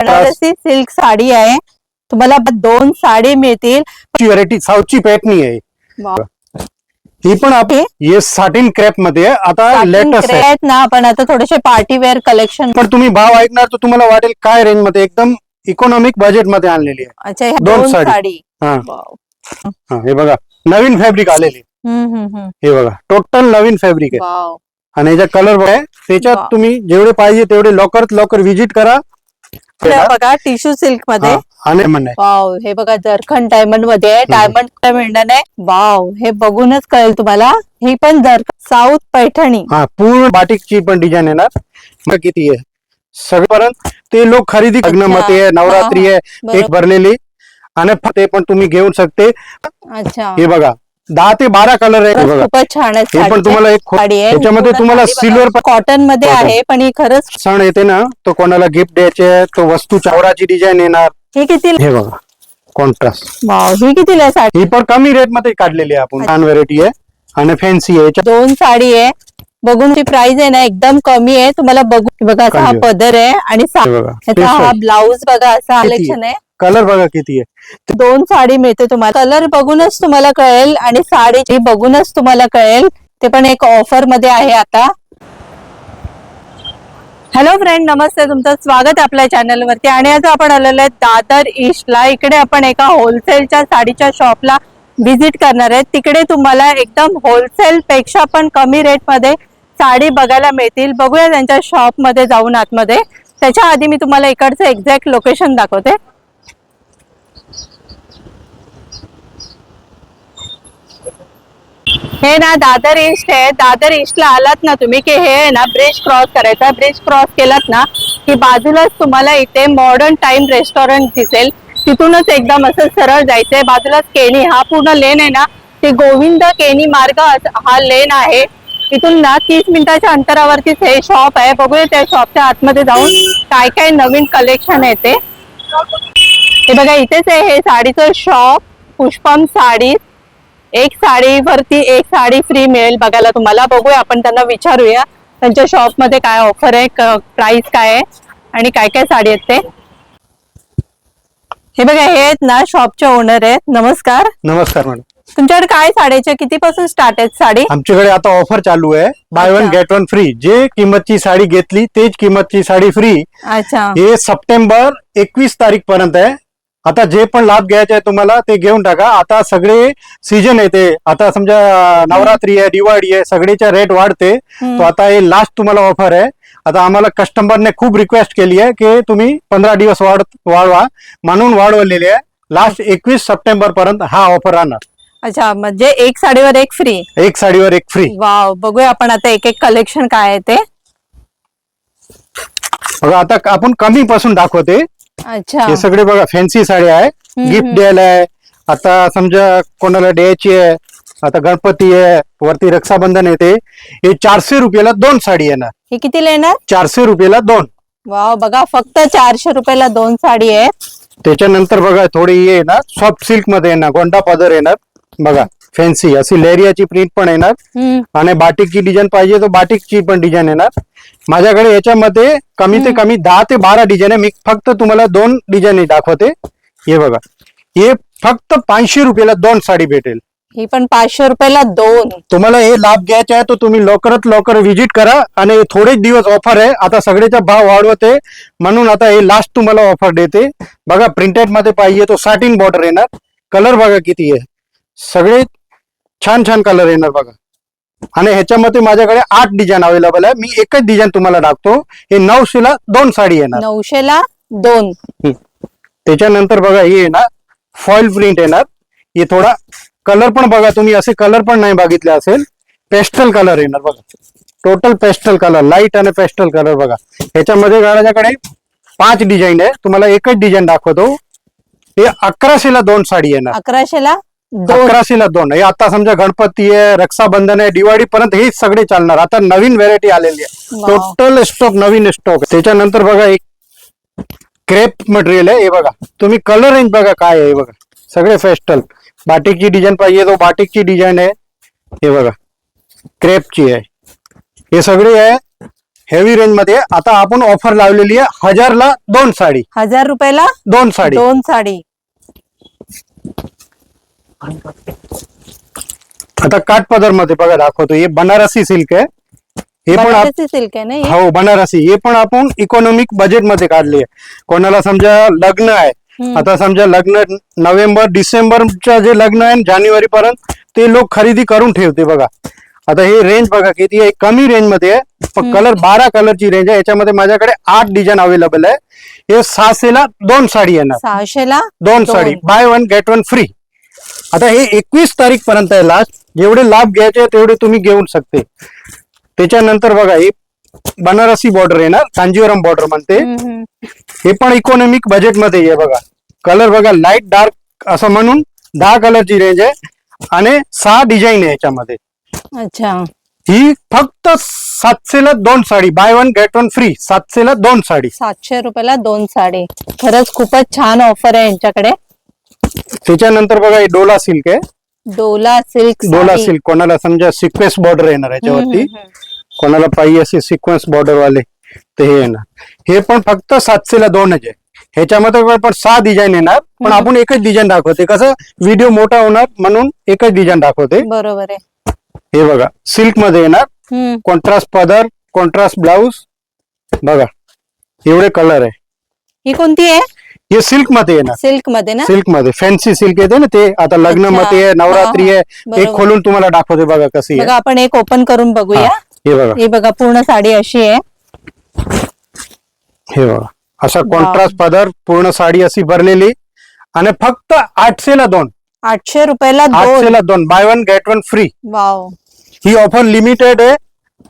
Banarasi silk sari आहे. तुम्हाला 2 साडी मिळतील. व्हरायटी साऊथची पॅटर्नी आहे. वाव. ही पण आपण ये साटिन क्रेप मध्ये आहे. आता लेटेस्ट आहे आहेत ना, पण आता थोडेसे पार्टी वेअर कलेक्शन. पण तुम्ही भाव ऐकणार तर तुम्हाला वाटेल काय रेंज मध्ये एकदम इकॉनॉमिक बजेट मध्ये आणलेली आहे. अच्छा, ह्या 2 2 साडी. साडी. हा वाव. हा, हे बघा नवीन फॅब्रिक आलेली. हे बघा टोटल नवीन फॅब्रिक आहे. वाव. आणि याचा कलर आहे त्याच्यात वाव. तुम्ही जेवढे पाहिजे तेवढे लवकरात लवकर विजिट करा. हे बघा टिश्यू सिल्क मध्ये. आणि म्हणणे वाव, हे बघा जरखन डायमंड मध्ये आहे. डायमंड मिळणार नाही. वाव, हे बघूनच कळेल तुम्हाला. ही पण साऊथ पैठणी. हा पूर्ण बाटिकची पण डिझाईन येणार. मग किती आहे सगळ्यापर्यंत ते लोक खरेदी लग्नामध्ये आहे, नवरात्री आहे एक भरलेली. आणि ते पण तुम्ही घेऊ शकते. अच्छा, हे बघा 10 ते 12 कलर आहे. हे बघा खूपच छान आहे. हे पण तुम्हाला एक साडी आहे. त्याच्यामध्ये तुम्हाला सिल्वर कॉटन मध्ये आहे, पण ही खरंच. सण येते ना तो कोणाला गिफ्ट द्यायचे तो वस्तू चौराची डिझाईन येणार. ही किती? हे बघा कॉन्ट्रास्ट. वाव, ही कितीला आहे साडी? ही पण कमी रेट मध्ये काढलेली आहे आपण. छान व्हरायटी आहे आणि फॅन्सी आहे. 2 साडी आहे. बघून ती प्राइस आहे ना एकदम कमी आहे. तुम्हाला बघू बघा असा हा पदर आहे आणि बघा ह्याचा हा ब्लाऊज बघा असा कलेक्शन आहे. कलर बघा किती आहे. 2 साडी मिळते तुम्हाला. कलर बघूनच तुम्हाला कळेल आणि साडीची बघूनच तुम्हाला कळेल. ते पण एक ऑफर मध्ये आहे आता. हॅलो फ्रेंड, नमस्ते, तुमचं स्वागत आहे आपल्या चॅनल वरती. आणि आज आपण आलेलो आहे दादर ईस्टला. इकडे आपण एका होलसेलच्या साडीच्या शॉपला व्हिजिट करणार आहे. तिकडे तुम्हाला एकदम होलसेल पेक्षा पण कमी रेट मध्ये साडी बघायला मिळतील. बघूया त्यांच्या शॉप मध्ये जाऊन आतमध्ये. त्याच्या आधी मी तुम्हाला इकडचं एक्झॅक्ट लोकेशन दाखवते. हे ना दादर ईस्ट आहे. दादर ईस्टला आलात ना तुम्ही की हे ना ब्रिज क्रॉस करायचा. ब्रिज क्रॉस केलात ना की बाजूलाच तुम्हाला इथे मॉडर्न टाइम रेस्टॉरंट दिसेल. तिथूनच एकदम असं सरळ जायचंय. बाजूलाच केनी हा पूर्ण लेन आहे ना, ते गोविंद केनी मार्ग हा लेन आहे. इथून ना 30 मिनिटाच्या अंतरावरतीच हे शॉप आहे. बघूया त्या शॉपच्या आतमध्ये जाऊन काय काय नवीन कलेक्शन आहे ते. हे बघा इथेच आहे हे साडीचं शॉप, पुष्पम साडी. एक साडीवरती एक साडी फ्री मिळेल बघायला तुम्हाला. बघूया आपण त्यांना विचारूया त्यांच्या शॉप मध्ये काय ऑफर आहे, प्राइस काय आहे आणि काय काय साडी आहेत ते. हे बघा हे आहेत ना शॉपचे ओनर आहेत. नमस्कार. नमस्कार मॅडम. तुमच्याकडे काय साड्याच्या कितीपासून स्टार्ट आहेत साडी? आमच्याकडे आता ऑफर चालू आहे. Buy 1 get 1 free. जे किंमतची साडी घेतली तेच किंमतची साडी फ्री. अच्छा, हे सप्टेंबर 21 तारीख पर्यंत आहे. आता जे पण लाभ घ्यायचे आहे तुम्हाला ते घेऊन टाका. आता सगळे सीजन येते. आता समजा नवरात्री आहे, दिवाळी आहे, सगळेच्या रेट वाढते. तो आता हे लास्ट तुम्हाला ऑफर आहे. आता आम्हाला कस्टमरने खूप रिक्वेस्ट केली आहे की तुम्ही 15 दिवस वाढवा म्हणून वाढवलेली आहे. लास्ट 21 सप्टेंबर पर्यंत हा ऑफर राहणार. अच्छा, म्हणजे एक साडीवर एक फ्री. एक साडीवर एक फ्री. वाव, बघूया आपण आता एक एक कलेक्शन काय आहे ते. बघा आता आपण कमी पासून दाखवते. अच्छा, हे सगळे बघा फॅन्सी साड्या आहे. गिफ्ट द्यायला आहे. आता समजा कोणाला द्यायची आहे. आता गणपती आहे, वरती रक्षाबंधन येते. हे 400 रुपयाला 2 साडी येणार. हे कितीला येणार? 400 रुपयाला 2. वाव, बघा फक्त 400 रुपयाला 2 साडी आहे. त्याच्यानंतर बघा थोडी हे येणार सॉफ्ट सिल्क मध्ये येणार. गोंडा पदर येणार. बघा फॅन्सी अशी लेरियाची प्रिंट पण येणार. आणि बाटिकची डिझाईन पाहिजे तर बाटिकची पण डिझाईन येणार. माझ्याकडे याच्यामध्ये कमी ते कमी 10 ते 12 डिझाईन आहे. मी फक्त तुम्हाला 2 डिझाईन दाखवते. हे बघा हे फक्त 500 रुपयाला 2 साडी भेटेल. ही पण 500 रुपयाला 2. तुम्हाला हे लाभ घ्यायचा आहे तर तुम्ही लवकरात लवकर व्हिजिट करा. आणि थोडेच दिवस ऑफर आहे. आता सगळेचा भाव वाढवते म्हणून आता हे लास्ट तुम्हाला ऑफर देते. बघा प्रिंटेड मध्ये पाहिजे तो साटिन बॉर्डर येणार. कलर बघा किती आहे. सगळे छान छान कलर येणार बघा. आणि ह्याच्यामध्ये माझ्याकडे 8 डिझाईन अवेलेबल आहे. मी एकच डिझाईन तुम्हाला दाखवतो. हे 900ला 2 साडी येणार. 900ला 2. त्याच्यानंतर बघा हे येणार फॉईल प्रिंट येणार. हे थोडा कलर पण बघा तुम्ही असे कलर पण नाही बघितले असेल. पेस्टल कलर येणार बघा. टोटल पेस्टल कलर, लाईट आणि पेस्टल कलर बघा. ह्याच्यामध्ये माझ्याकडे 5 डिझाईन आहे. तुम्हाला एकच डिझाईन दाखवतो. हे 1100ला 2 साडी येणार. 1100ला 2. 1100ला 2. हे आता समजा गणपती आहे, रक्षाबंधन आहे, दिवाळी पर्यंत हे सगळे चालणार. आता नवीन व्हेरायटी आलेली आहे. टोटल स्टॉक नवीन स्टॉक. त्याच्यानंतर बघा एक क्रेप मटेरियल आहे. हे बघा तुम्ही कलर रेंज बघा काय आहे. बघा सगळे पेस्टल. बाटिकची डिझाईन पाहिजे तो बाटिकची डिझाईन आहे. हे बघा क्रेपची आहे. हे सगळे आहे. हेवी रेंज मध्ये आता आपण ऑफर लावलेली आहे 1000 ला 2 साडी. 1000 रुपयाला 2 साडी. 2 साडी. आता काठपदर मध्ये बघा दाखवतो. हे बनारसी सिल्क आहे. हे पण बनारसी सिल्क आहे ना हे? हो बनारसी. हे पण आपण इकॉनॉमिक बजेट मध्ये काढली आहे. कोणाला समजा लग्न आहे, आता समजा लग्न नोव्हेंबर डिसेंबरच्या जे लग्न आहे जानेवारी पर्यंत ते लोक खरेदी करून ठेवते बघा. आता हे रेंज बघा किती आहे. कमी रेंज मध्ये आहे. पण कलर 12 कलरची रेंज आहे. याच्यामध्ये माझ्याकडे 8 डिझाईन अवेलेबल आहे. हे 600 ला 2 साडी येणार. 600 ला 2 साडी. Buy 1 get 1 free. आता हे 21 तारीख पर्यंत आहे लास्ट. जेवढे लाभ घ्यायचे तेवढे तुम्ही घेऊ शकते. त्याच्यानंतर बघा हे बनारसी बॉर्डर येणार. कांजीवरम बॉर्डर म्हणते. हे पण इकॉनॉमिक बजेट मध्ये आहे बघा. कलर बघा लाईट डार्क असं म्हणून 10 कलरची रेंज आहे आणि 6 डिझाईन आहे याच्यामध्ये. अच्छा. ही फक्त 700 ला 2 साडी. Buy 1 get 1 free. 700 ला 2 साडी. 700 रुपयाला 2 साडी. खरंच खूपच छान ऑफर आहे यांच्याकडे. त्याच्यानंतर बघा हे डोला सिल्क आहे. डोला सिल्क. डोला सिल्क. कोणाला समजा सिक्वेन्स बॉर्डर येणार याच्यावरती. कोणाला पाहिजे असे सिक्वेन्स बॉर्डर वाले ते हे येणार. हे पण फक्त 700 ला 2 आहे. ह्याच्यामध्ये पण 6 डिझाईन येणार. पण आपण एकच डिझाईन दाखवते. कसं व्हिडिओ मोठा होणार म्हणून एकच डिझाईन दाखवते. बरोबर आहे. हे बघा सिल्क मध्ये येणार. कॉन्ट्रास्ट पदर, कॉन्ट्रास्ट ब्लाउज बघा. एवढे कलर आहे. ही कोणती आहे? हे सिल्क मध्ये येणार. सिल्क मध्ये ना? सिल्क मध्ये फॅन्सी सिल्क येते ना ते. आता लग्न मध्ये आहे, नवरात्री आहे. एक खोलून तुम्हाला दाखवते बघा कशी आहे. बघा आपण एक ओपन करून बघूया. हे बघा. हे बघा पूर्ण साडी अशी आहे. हे बघा असा कॉन्ट्रास्ट पदर, पूर्ण साडी अशी भरलेली आणि फक्त 800 ला 2. 800 रुपयाला 800 ला 2. Buy 1 get 1 free. वाव. ही ऑफर लिमिटेड आहे.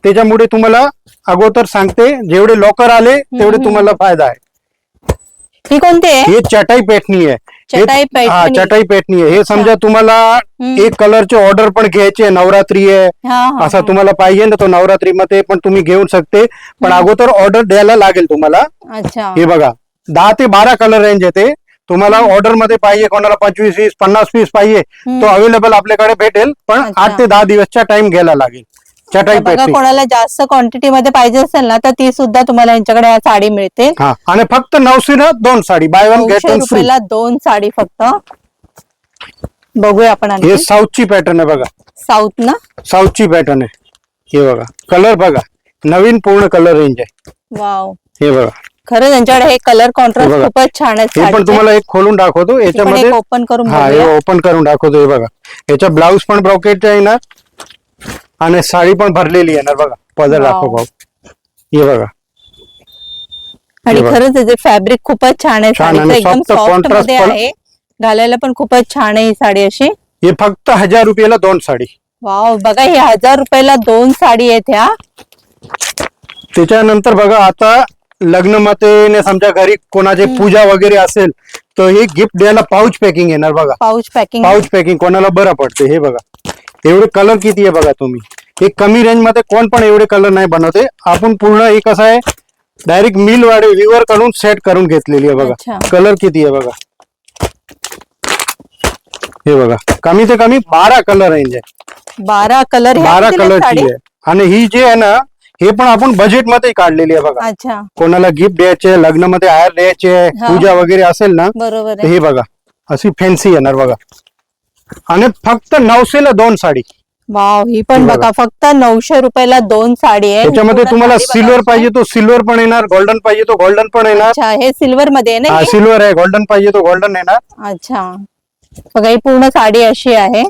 त्याच्यामुळे तुम्हाला अगोदर सांगते जेवढे लॉकर आले तेवढे तुम्हाला फायदा आहे. ही कोणती आहे? हे चटाई पैठणी आहे. चटाई पैठणी. हा चटाई पैठणी आहे. हे समजा तुम्हाला एक कलरचे ऑर्डर पण घ्यायचे. नवरात्री आहे असं तुम्हाला पाहिजे ना, तो नवरात्री मध्ये पण तुम्ही घेऊ शकते. पण अगोदर ऑर्डर द्यायला लागेल तुम्हाला. अच्छा. हे बघा 10 ते 12 कलर रेंज येते. तुम्हाला ऑर्डर मध्ये पाहिजे, कोणाला 25 पीस 50 पीस पाहिजे तो अवेलेबल आपल्याकडे भेटेल. पण 8 ते 10 दिवसचा टाइम घ्यायला लागेल. चटाई बघा पैठणी. कोणाला जास्त क्वांटिटी मध्ये पाहिजे असेल ना तर ती सुद्धा तुम्हाला यांच्याकडे साडी मिळते. हा आणि फक्त 900 ला 2 sari. Buy 1 get 1 free. 2 sari फक्त. बघूया आपण. हे साऊथची पॅटर्न आहे बघा. साऊथ ना? साऊथची पॅटर्न आहे. हे बघा कलर बघा. नवीन पूर्ण कलर रेंज आहे. वाव. हे बघा खरंच यांच्याकडे हे कलर कॉन्ट्रास्ट खूपच छान आहे. हे पण तुम्हाला एक खोलून दाखवतो याच्यामध्ये. ओपन करून हा हे ओपन करून दाखवतो. हे बघा याचा ब्लाउज पण ब्रॉकेटचा येणार आणि साडी पण भरलेली येणार बघा. पदर दाखव भाऊ. हे बघा. आणि खरंच याचे फॅब्रिक खूपच छान आहे. साडीचं एकदम सॉफ्ट मध्ये आहे. घालायला पण खूपच छान आहे ही साडी अशी. हे फक्त 1000 रुपयाला 2 साडी. वाव. बघा ही 1000 रुपयाला 2 साडी आहेत ह्या. त्याच्यानंतर बघा आता लग्न मध्ये समजा घरी कोणाची पूजा वगैरे असेल तर हे गिफ्ट द्यायला पाऊच पॅकिंग येणार बघा. Pouch packing. पाऊच पॅकिंग कोणाला बरं पडते. हे बघा एवढे कलर किती आहे बघा तुम्ही. हे कमी रेंज मध्ये कोण पण एवढे कलर नाही बनवते. आपण पूर्ण एक कसं आहे डायरेक्ट मिल वाले व्ह्युअर कडून सेट करून घेतलेली आहे बघा. कलर किती आहे बघा. हे बघा कमी ते कमी 12 कलर रेंज आहे. 12 कलर. 12 कलरची आहे. आणि ही जे आहे ना हे पण आपण बजेट मध्ये काढलेली आहे बघा. अच्छा. कोणाला गिफ्ट द्यायचे, लग्न मध्ये हायर द्यायचे, पूजा वगैरे असेल ना बरोबर. हे बघा अशी फॅन्सी येणार बघा. आणि फक्त 900 ला 2 साडी. वाव. ही पण बघा फक्त 900 रुपयाला 2 साडी आहे. त्याच्यामध्ये तुम्हाला सिल्वर पाहिजे तो सिल्वर पण येणार, गोल्डन पाहिजे तो गोल्डन पण येणार. अच्छा. हे सिल्वर मध्ये आहे ना? सिल्वर आहे. गोल्डन पाहिजे तो गोल्डन येणार. अच्छा. बघा ही पूर्ण साडी अशी आहे.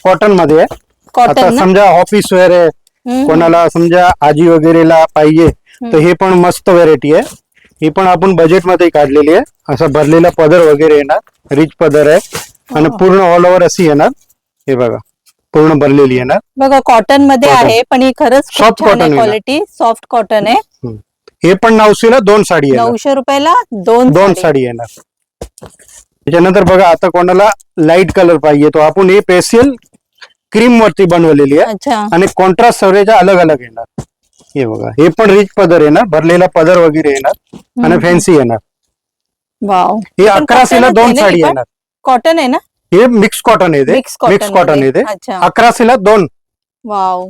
कॉटन मध्ये आहे. कॉटन. समजा ऑफिस वेअर आहे, कोणाला समजा आजी वगैरेला पाहिजे तर हे पण मस्त व्हेरायटी आहे. ही पण आपण बजेट मध्ये काढलेली आहे. असा भरलेला पदर वगैरे येणार. रिच पदर आहे आणि पूर्ण ऑल ओव्हर अशी येणार. हे बघा पूर्ण भरलेली येणार. बघा कॉटन मध्ये आहे पण ही खरंच soft cotton quality. Soft cotton आहे. हे पण 900 ला 2 साडी येणार. 900 रुपयाला 2 साडी येणार. त्याच्यानंतर बघा आता कोणाला लाईट कलर पाहिजे तो आपण हे पेस्टल क्रीम वरती बनवलेली आहे आणि कॉन्ट्रास्ट सगळ्याच्या अलग अलग येणार. हे बघा हे पण रिच पदर येणार. भरलेला पदर वगैरे येणार आणि फॅन्सी येणार. वाव. हे 1100 ला 2 साडी येणार. कॉटन आहे ना? हे मिक्स कॉटन येते. मिक्स कॉटन येते. 1100 ला 2. वाव.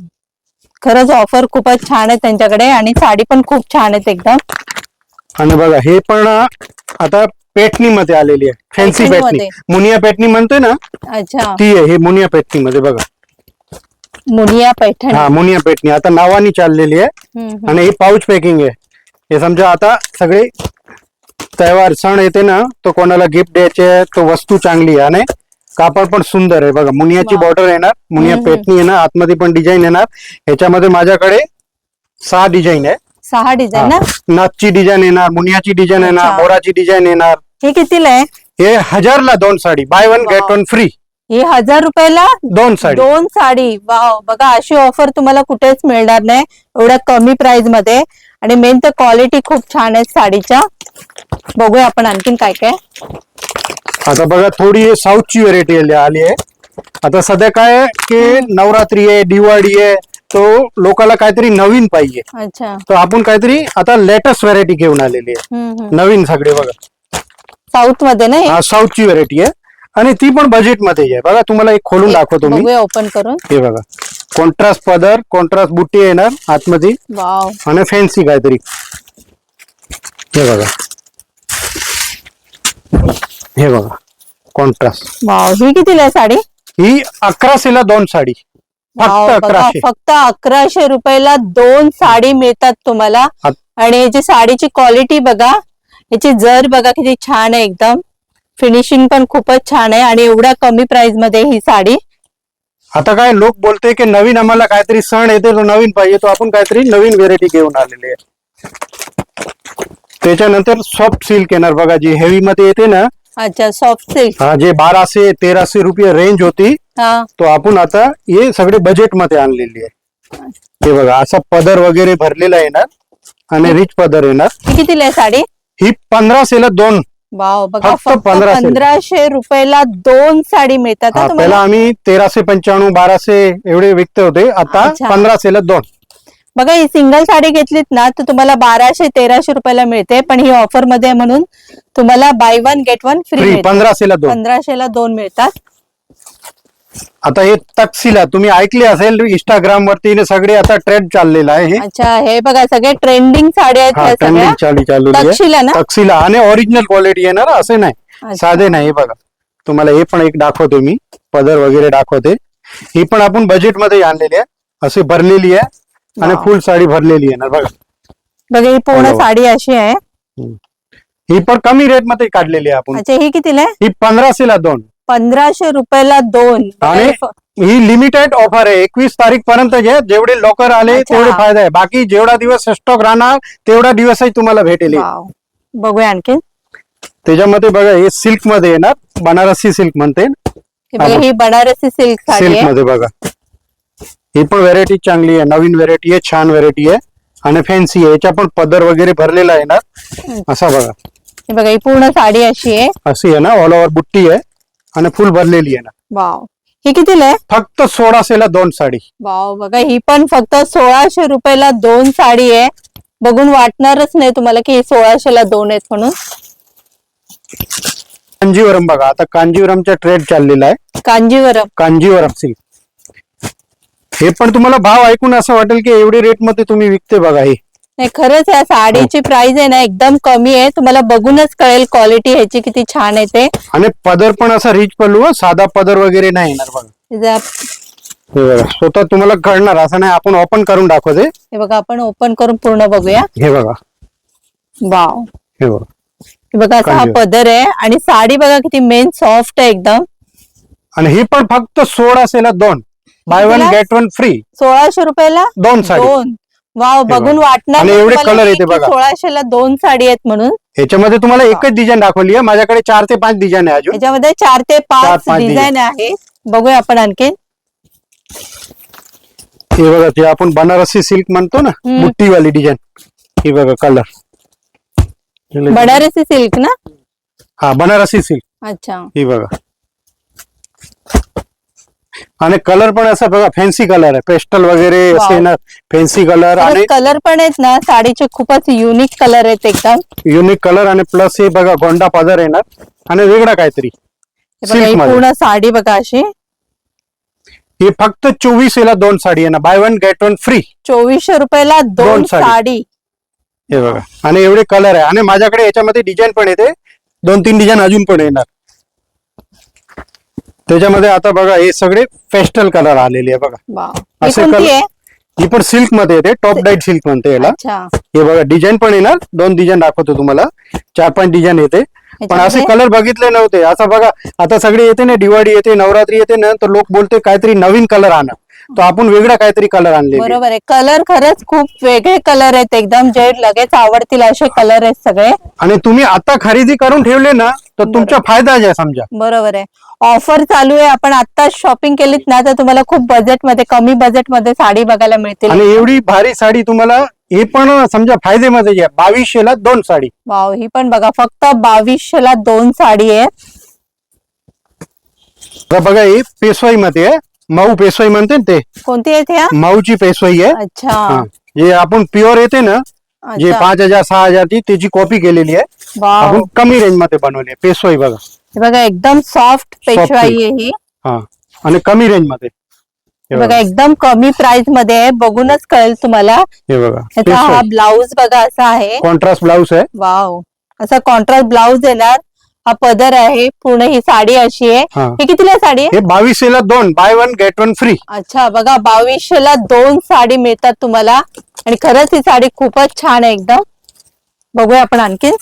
खरंच ऑफर खूपच छान आहे त्यांच्याकडे आणि साडी पण खूप छान आहेत एकदम. आणि बघा हे पण आता पेटणी मध्ये आलेली आहे, फॅन्सी पेटणी, पैठणीमध्ये. मुनिया पेटणी म्हणतोय ना अच्छा, ती आहे. हे मुनिया पेटणी मध्ये बघा, मुनिया पैठणी. हा मुनिया पेटणी आता नावानी चाललेली आहे. हम्म. आणि ही पाऊच पॅकिंग आहे. हे समजा आता सगळे तहेवार सण येते ना, तो कोणाला गिफ्ट द्यायचे तो वस्तू चांगली आहे आणि कापड पण सुंदर आहे. बघा मुनियाची वा. बॉर्डर येणार, मुनिया पेटणी येणार, आतमध्ये पण डिझाईन येणार. ह्याच्यामध्ये माझ्याकडे 6 डिझाईन आहे. 6 डिझाईन ना. नथची डिझाईन येणार, मुनियाची डिझाईन येणार, अच्छा. मोराची डिझाईन येणार. हे कितीला आहे? हे 1000 ला 2 साडी, बाय 1 गेट 1 फ्री. ही 1000 रुपयाला 2 साडी. 2 साडी. वाव, बघा अशी ऑफर तुम्हाला कुठेच मिळणार नाही एवढ्या कमी प्राइस मध्ये. आणि मेन तर क्वालिटी खूप छान आहे साडीच्या. बघूया आपण आणखीन काय काय. आता बघा थोडी साऊथची व्हेरायटी आली आहे. आता सध्या काय आहे की नवरात्री आहे, दिवाळी आहे, तो लोकांना काहीतरी नवीन पाहिजे. अच्छा. तर आपण काहीतरी आता लेटेस्ट व्हेरायटी घेऊन आलेली आहे. नवीन सगळे बघा, साऊथ मध्ये ना हे? हा साऊथची व्हेरायटी आहे आणि ती पण बजेट मध्ये आहे. बघा तुम्हाला एक खोलून दाखवतो मी. बघूया ओपन करून. हे बघा, कॉन्ट्रास्ट पदर, कॉन्ट्रास्ट बुट्टी येणार आतमध्ये वाव. आणि फॅन्सी काहीतरी. हे बघा, हे बघा कॉन्ट्रास्ट. वाव, ही कितीला आहे साडी? ही 1100 ला 2 साडी, वाव, फक्त बघा 1100. फक्त 1100 रुपयाला 2 साडी मिळतात तुम्हाला. आणि याची साडीची क्वालिटी बघा, याची जर बघा किती छान आहे एकदम. फिनिशिंग पण खूपच छान आहे आणि एवढ्या कमी प्राइस मध्ये ही साडी. आता काय लोक बोलते की नवीन आम्हाला काहीतरी सण येते तो नवीन पाहिजे, तो आपण काहीतरी नवीन व्हेरायटी घेऊन आलेली आहे. त्याच्यानंतर सॉफ्ट सिल्क येणार बघा, जी हेवी मध्ये येते ना. अच्छा, सॉफ्ट सिल्क. हा, जे 1200-1300 रुपये रेंज होती, हा. तो आपण आता हे सगळे बजेट मध्ये आणलेली आहे. हे बघा असा पदर वगैरे भरलेला येणार आणि रिच पदर येणार. ही कितीला आहे साडी? ही 1500 ला 2. वाव, बघा फक्त फक्त 1500 रुपयाला 2 साडी मिळतात ना पहिला तुम्हाला. आम्ही 1395, 1200 एवढे विकते होते, आता अच्छा. 1500 ला 2. बघा ही सिंगल साडी घेतलीत ना तर तुम्हाला 1200-1300 रुपयाला मिळते. पण ही ऑफर मध्ये आहे म्हणून तुम्हाला बाय 1 गेट 1 फ्री फ्री, मिळते. 1500 ला 2. 1500 ला 2 मिळतात. आता हे तक्षिला तुम्ही ऐकले असेल, इंस्टाग्राम वरती हे सगळे आता ट्रेंड चाललेला आहे. हे अच्छा, हे बघा सगळे ट्रेंडिंग साड्या आहेत ह्या ट्रेंडिंग सगळ्या. चालू तक्षशिला आहे. ना? तक्षिला आणि ओरिजिनल क्वालिटी येणार, असे नाही अच्छा. साधे नाही. हे बघा तुम्हाला हे पण एक दाखवतो मी, पदर वगैरे दाखवते. ही पण आपण बजेट मध्ये आणलेली आहे, अशी भरलेली आहे आणि वाव. फुल साडी भरलेली आहे ना. बघा बघा ही पूर्ण बरोबर. साडी अशी आहे. ही पण कमी रेट मध्ये काढलेली आहे आपण. अच्छा, ही कितीला आहे? ही 1500 ला 2. 1500 रुपयाला 2. आणि ही लिमिटेड ऑफर आहे, 21 तारीख पर्यंत. जेवढे लवकर आले अच्छा. तेवढे फायदा आहे. बाकी जेवढा दिवस स्टॉक राहणार तेवढा दिवसही तुम्हाला भेटेल. वाव. बघूया आणखी. त्याच्यामध्ये बघा हे सिल्क मध्ये येणार, बनारसी सिल्क म्हणते. हे बघा ही बनारसी सिल्क साडी सिल्क आहे. मध्ये बघा, ही पण व्हेरायटी चांगली आहे, नवीन व्हेरायटी आहे, छान व्हेरायटी आहे आणि फॅन्सी आहे. याच्या पण पदर वगैरे भरलेला येणार असा बघा. हे बघा ही पूर्ण साडी अशी आहे. अशी आहे ना, ऑल ओव्हर बुट्टी आहे आणि फुल भरलेली आहे ना. वाव, ही कितीला आहे? फक्त 1600 ला 2 साडी. वाव, बघा ही पण फक्त 1600 रुपयाला 2 साडी आहे. बघून वाटणारच नाही तुम्हाला की 1600 ला 2 आहेत म्हणून. कांजीवरम बघा, आता कांजीवरमचा ट्रेंड चाललेला आहे. कांजीवरम. कांजीवरम सिल्क, हे पण तुम्हाला भाव ऐकून असं वाटेल की एवढी रेट मध्ये तुम्ही विकते. बघा हे नाही, खरंच या साडीची प्राइस आहे ना एकदम कमी आहे. तुम्हाला बघूनच कळेल क्वालिटी ह्याची किती छान आहे ते. आणि पदर पण असा रिच पल्लू, साधा पदर वगैरे नाही येणार. बघा हे हे बघा, स्वतः तुम्हाला कळणार, असं नाही. आपण ओपन करून दाखवते. बघा आपण ओपन करून पूर्ण बघूया. हे बघा, वाव, हे बघा, हे बघा असा हा पदर आहे आणि साडी बघा किती मेन सॉफ्ट आहे एकदम. आणि ही पण फक्त 1600 ला 2, बाय 1 गेट 1 फ्री. 1600 रुपयाला 2 साडी. 2. वाव, बघून वाटणार आणि नाही एवढे तुम्हाला कलर की येते बघा. 1600 ला 2 साडी आहेत म्हणून. ह्याच्यामध्ये तुम्हाला एकच डिझाईन दाखवली आहे, माझ्याकडे 4 ते 5 डिझाईन आहे अजून. याच्यामध्ये 4 ते 5 4-5 डिझाईन आहे. बघूया आपण आणखी. हे बघा, जे आपण बनारसी सिल्क म्हणतो ना, बुट्टीवाली डिझाईन. हे बघा कलर, बनारसी सिल्क ना. हा बनारसी सिल्क. अच्छा, हे बघा. आणि कलर पण असा बघा फॅन्सी कलर आहे, पेस्टल वगैरे असे ना, फॅन्सी कलर. आणि कलर पण आहेत ना साडीचे खूपच युनिक कलर आहेत एकदम. युनिक कलर आणि प्लस हे बघा गोंडा पदर येणार आणि वेगळा काहीतरी हे बघा, ही सिल्क मध्ये. पूर्ण साडी बघा अशी. हे फक्त 2400 ला 2 साडी आहे ना, बाय 1 गेट 1 फ्री. 2400 रुपयाला दोन दोन साडी. साडी. हे बघा, आणि एवढे कलर आहे, आणि माझ्याकडे याच्यामध्ये डिझाईन पण येते, 2-3 डिझाईन अजून पण येणार त्याच्यामध्ये. आता बघा हे सगळे पेस्टल कलर आलेले आहे बघा. वाव, ही असे कोणती कलर- आहे? ही पण सिल्क मध्ये येते, टॉप डाईट सिल्क म्हणते याला. अच्छा, हे बघा डिझाईन पण येणार, 2 डिझाईन दाखवतो तुम्हाला, 4-5 डिझाइन येते. पण असे ह्याच्यामध्ये? कलर बघितले नव्हते. असं बघा, आता सगळे येते ना, दिवाळी येते, नवरात्री येते ना, तर लोक बोलते काहीतरी नवीन कलर आणा, तर आपण वेगळा काहीतरी कलर आणले. बरोबर आहे. कलर खरंच खूप वेगळे कलर आहेत, एकदम जे लगेच आवडतील असे कलर आहेत सगळे. आणि तुम्ही आता खरेदी करून ठेवले ना, तर तुमचा फायदा आहे समजा. बरोबर आहे. ऑफर चालू आहे, आपण आता शॉपिंग केलीत ना तर तुम्हाला खूप बजेटमध्ये, कमी बजेटमध्ये साडी बघायला मिळतील. आणि एवढी भारी साडी तुम्हाला हे पण समजा फायदेमध्ये आहे. 2200 ला 2 साडी. वाव, ही पण बघा, फक्त 2200 ला 2 साडी आहे. आता बघा ही पेशवाई मध्ये आहे, मऊ पेशवाई म्हणते ना ते, कोणती आहे ह्या? मऊची पेशवाई आहे. अच्छा, हा. जे आपण प्युअर येते ना, जे अच्छा. 5000-6000 ची, त्याची कॉपी केलेली आहे. वाव, आपण कमी रेंज मध्ये बनवली आहे पेशवाई. बघा हे बघा एकदम सॉफ्ट पेशवाई आहे ही. हा, आणि कमी रेंज मध्ये. हे बघा बघा, एकदम कमी प्राइस मध्ये आहे, बघूनच कळेल तुम्हाला. हे बघा ह्याचा हा ब्लाऊज बघा असा आहे. कॉन्ट्रास्ट ब्लाऊज आहे. वाव, असा कॉन्ट्रास्ट ब्लाऊज येणार. हा पदर आहे, पूर्ण ही साडी अशी आहे. हा. ही कितीला साडी आहे? हे 2200 ला 2, बाय 1 गेट 1 फ्री. अच्छा, बघा 2200 ला 2 साडी मिळतात तुम्हाला. आणि खरंच ही साडी खूपच छान आहे एकदम. बघूया आपण आणखीन.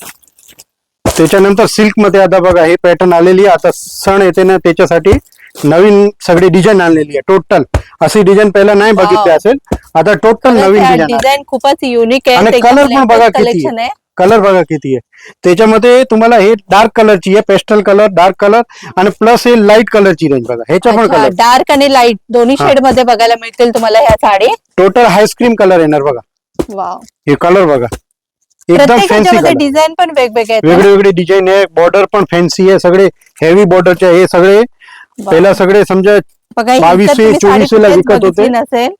त्याच्यानंतर सिल्क मध्ये आता बघा हे पॅटर्न आलेली आहे. आता सण येते ना, त्याच्यासाठी नवीन सगळी डिझाईन आणलेली आहे. टोटल अशी डिझाईन पहिला नाही बघितली Wow. असेल, आता टोटल नवीन डिझाईन. डिझाईन खूपच युनिक आहे. आणि एकदम कलर पण बघा latest किती collection आहे. कलर बघा किती आहे. त्याच्यामध्ये तुम्हाला हे डार्क कलरची आहे, पेस्टल कलर, डार्क कलर, आणि प्लस हे लाईट कलरची रेंज बघा. ह्याच्या पण कलर डार्क आणि लाईट दोन्ही हा. शेड मध्ये बघायला मिळतील तुम्हाला ह्या साडी. टोटल हायस्क्रीम कलर येणार बघा. वाव, हे कलर बघा, एकदम प्रत्येक फॅन्सी ह्याच्यामध्ये कलर, डिझाईन पण वेगवेगळे आहेत. वेगळे वेगळे डिझाईन आहे. बॉर्डर पण फॅन्सी आहे, सगळे हेवी बॉर्डरचे हे सगळे. पहिला सगळे समजा बघा, ही 2200, तर तुम्ही साडी 2400 ला कुठेच विकत होते. बघितली नसेल.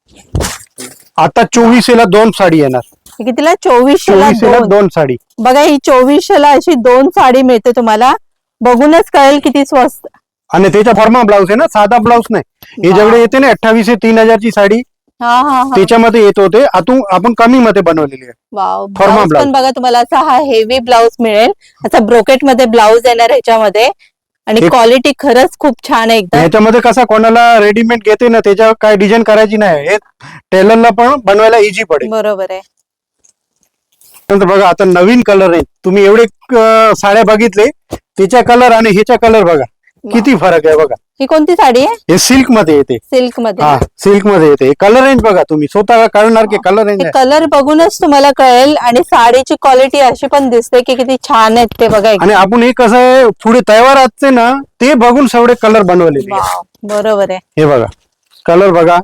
आता 2400 ला 2 साडी येणार. ही कितीला? 2400 ला 2400 ला 2. 2 साडी. बघा, ही 2400 ला अशी 2 साडी मिळते तुम्हाला. बघूनच कळेल किती स्वस्त. आणि त्याच्या फॉर्मा ब्लाऊज आहे ना, साधा ब्लाऊज नाही. हे वा. जेवढे येते ना 2800, 3000 ची साडी, हा हा हा. त्याच्यामध्ये येत होते. आपण कमी मध्ये बनवलेली आहे. वाव, फॉर्मा ब्लाऊज ब्लाऊज. पण बघा तुम्हाला असा हा हेवी ब्लाऊज मिळेल. असा ब्रोकेट मध्ये ब्लाऊज येणार ह्याच्यामध्ये. आणि एक- क्वालिटी खरंच खूप छान आहे एकदम. ह्याच्यामध्ये कसं कोणाला रेडीमेड घेते ना, त्याच्यावर काय डिझाईन करायची नाही, हे टेलरला पण बनवायला इझी पडेल. बरोबर आहे. नंतर बघा आता नवीन कलर आहे. तुम्ही एवढे साड्या बघितले, त्याच्या कलर आणि ह्याच्या कलर बघा किती फरक आहे बघा. ही कोणती साडी आहे? हे सिल्क मध्ये येते. सिल्क मध्ये. हा, सिल्क मध्ये येते. कलर रेंज बघा, तुम्ही स्वतः काढणार की कलर रेंज आहे. कलर बघूनच तुम्हाला कळेल. आणि साडीची क्वालिटी अशी पण दिसते की किती छान आहेत ते बघा एकदम. आणि आपण हे कसं आहे, पुढे तयार असते ना, ते बघून सगळे कलर बनवलेले आहे. वाव, बरोबर आहे. हे बघा कलर बघा.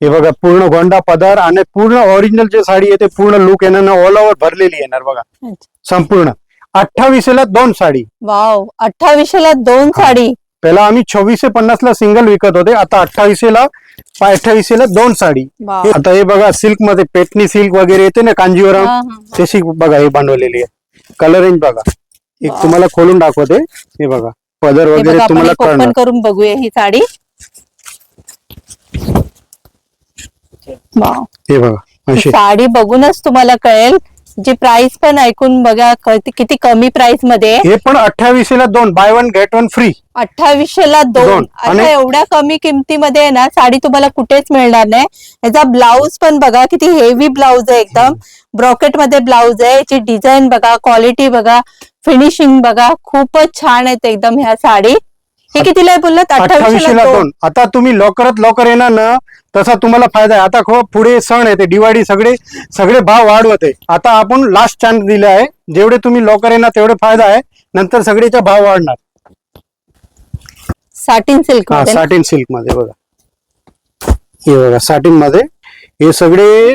हे बघा पूर्ण गोंडा पदर, आणि पूर्ण ओरिजिनल जे साडी येते, पूर्ण लुक येणार ना, ऑल ओव्हर भरलेली येणार बघा संपूर्ण. 2800 ला 2 साडी. वाव, 2800 ला 2 साडी. पहिला आम्ही 2450 ला सिंगल विकत होते, आता 2800 ला 2 साडी. वाव. आता हे बघा सिल्क मध्ये पेटनी सिल्क वगैरे येते ना, कांजीवरम, हा, हा. तशी बघा हे बनवलेली आहे. कलर रेंज बघा, एक वाव. तुम्हाला खोलून दाखवते. हे बघा पदर हे वगैरे बघा, आपण तुम्हाला ओपन कळणार. करून बघूया ही साडी. वाव, हे बघा ही अशी. साडी बघूनच तुम्हाला कळेल. जी प्राइस पण ऐकून बघा किती कमी प्राइस मध्ये आहे. हे पण 2800 ला 2, बाय 1 गेट 1 फ्री. 2800 ला 2. दोन. आणि- आता एवढ्या कमी किमतीमध्ये आहे ना साडी तुम्हाला कुठेच मिळणार नाही. याचा ब्लाऊज पण बघा किती हेवी ब्लाऊज आहे एकदम. ब्रॉकेट मध्ये ब्लाऊज आहे. याची डिझाईन बघा, क्वालिटी बघा, फिनिशिंग बघा, खूपच छान आहेत एकदम ह्या साडी. हे कितीला आहे बोललात? 2800 ला 2. आता तुम्ही लवकरात लवकर येणार ना, तसा तुम्हाला फायदा आहे. आता खूप पुढे सण येते, दिवाळी, सगळे भाव वाढवत आहे. आता आपण लास्ट चान्स दिला आहे. जेवढे तुम्ही लवकर येणार तेवढे फायदा आहे, नंतर सगळेचा भाव वाढणार. साटिन सिल्क मध्ये ना? साटिन सिल्क मध्ये बघा. हे बघा साटिन मध्ये हे सगळे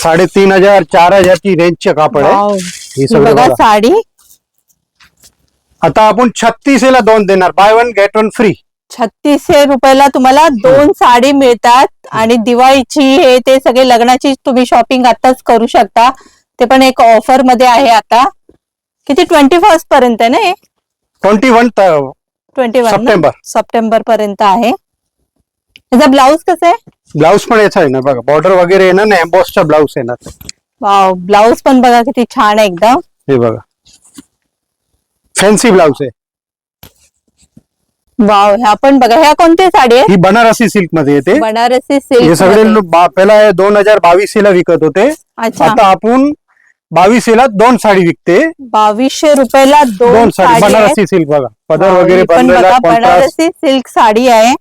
3500, 4000 ची रेंजचे कापड आहे. वाव. हे ही सगळं बघा बघा. साडी. आता आपण 3600 ला 2 देणार, बाय 1 गेट 1 फ्री. 3600 रुपयाला तुम्हाला 2 साडी मिळतात. आणि दिवाळीची हे ते सगळे लग्नाची तुम्ही शॉपिंग आताच करू शकता. ते पण एक ऑफर मध्ये आहे आता. किती? 21 पर्यंत आहे ना हे? 21 21 सप्टेंबर. सप्टेंबर पर्यंत आहे. याचा ब्लाऊज कसं आहे? ब्लाऊज पण याचा आहे ना बघा, बॉर्डर वगैरे येणार ना, एम्बॉसचा ब्लाऊज येणार. वाव, ब्लाऊज पण बघा किती छान आहे एकदम. हे बघा फॅन्सी ब्लाऊज आहे. वाव, ह्या पण बघा, ह्या कोणती साडी आहे? ही बनारसी सिल्क मध्ये येते. बनारसी हे सिल्क. सगळे पहिला 2022 ला विकत होते. अच्छा, आता आपण 22 ला 2 साडी विकते. 2200 रुपयाला दोन दोन साडी साडी आहे. बनारसी सिल्क बघा, पदर वाव, वगैरे ही पण बनलेला बघा कॉन्ट्रास्ट. बनारसी सिल्क साडी आहे.